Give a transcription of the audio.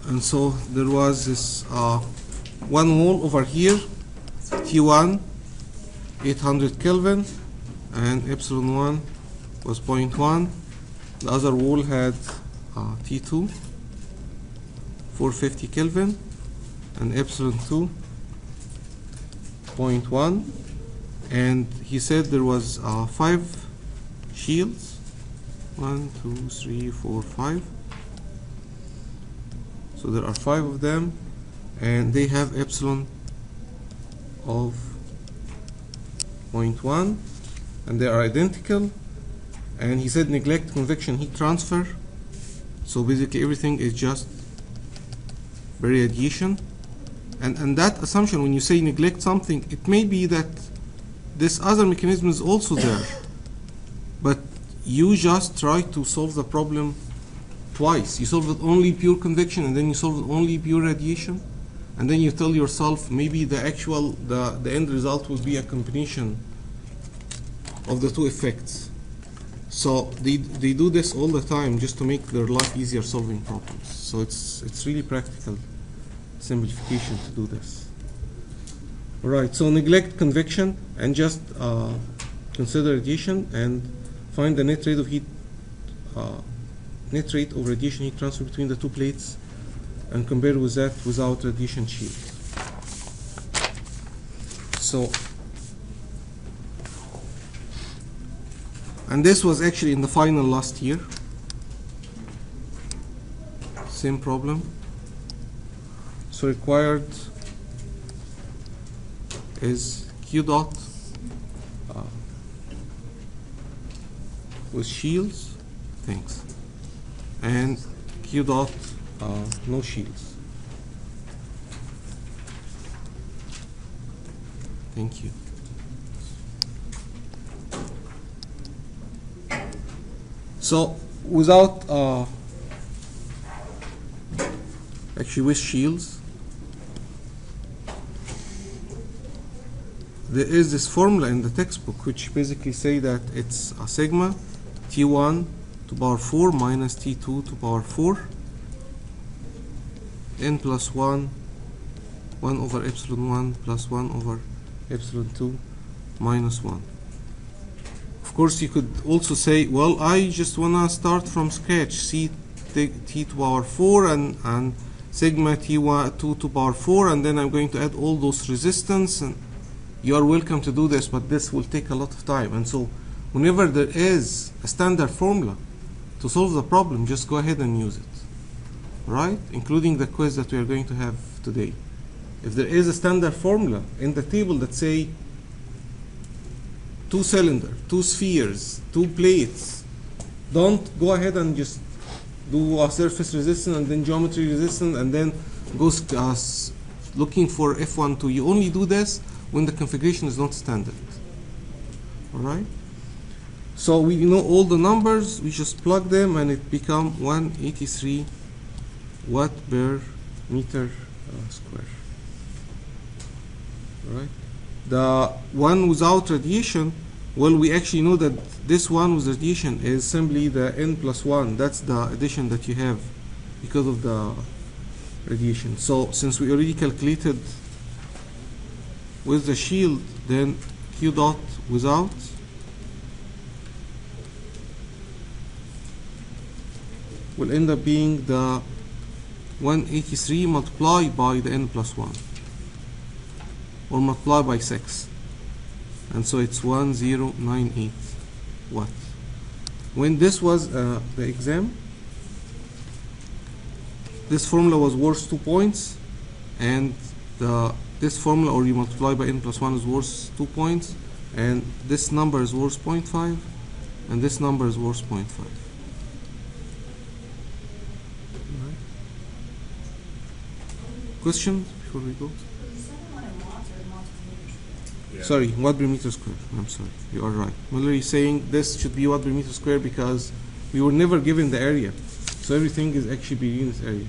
And so there was this one wall over here, T1 800 Kelvin, and epsilon 1 was 0.1. The other wall had T2 450 Kelvin, and epsilon 2 0.1. And he said there was 5 shields, 1, 2, 3, 4, 5. So there are 5 of them, and they have epsilon of 0.1, and they are identical. And he said neglect convection heat transfer. So basically everything is just radiation. And that assumption, when you say neglect something, it may be that this other mechanism is also there, but you just try to solve the problem twice. You solve it only pure convection, and then you solve it only pure radiation, and then you tell yourself maybe the end result will be a combination of the two effects. So they do this all the time just to make their life easier solving problems. So it's really practical simplification to do this. All right, so neglect convection and just consider radiation and find the net rate of radiation heat transfer between the two plates, and compare with that without radiation shield. So, and this was actually in the final last year. Same problem. So required is Q dot with shields, thanks, and Q dot no shields. Thank you. So without actually with shields, there is this formula in the textbook which basically say that it's a sigma T1 to power 4 minus T2 to power 4 n plus 1 over epsilon 1 plus 1 over epsilon 2 minus 1. Of course, you could also say, well, I just want to start from scratch, C T to power 4 and sigma T2 to power 4, and then I'm going to add all those resistance. And you are welcome to do this, but this will take a lot of time. And so whenever there is a standard formula to solve the problem, just go ahead and use it, right? Including the quiz that we are going to have today. If there is a standard formula in the table that say 2 cylinder, 2 spheres, 2 plates, don't go ahead and just do a surface resistance and then geometry resistance and then go looking for F12. You only do this when the configuration is not standard. All right? So we know all the numbers, we just plug them and it become 183 watt per meter square. All right? The one without radiation, well, we actually know that this one with radiation is simply the n plus 1. That's the addition that you have because of the radiation. So since we already calculated with the shield, then Q dot without will end up being the 183 multiplied by the n plus 1, or multiplied by 6, and so it's 1098 watt. When this was the exam, this formula was worth 2 points, and this formula, or you multiply by n plus 1, is worth 2 points, and this number is worth 0.5, and this number is worth 0.5. Questions before we go? Yeah. Sorry, watt per meter square. I'm sorry, you are right. Muller is saying this should be watt per meter square because we were never given the area, so everything is actually per unit area.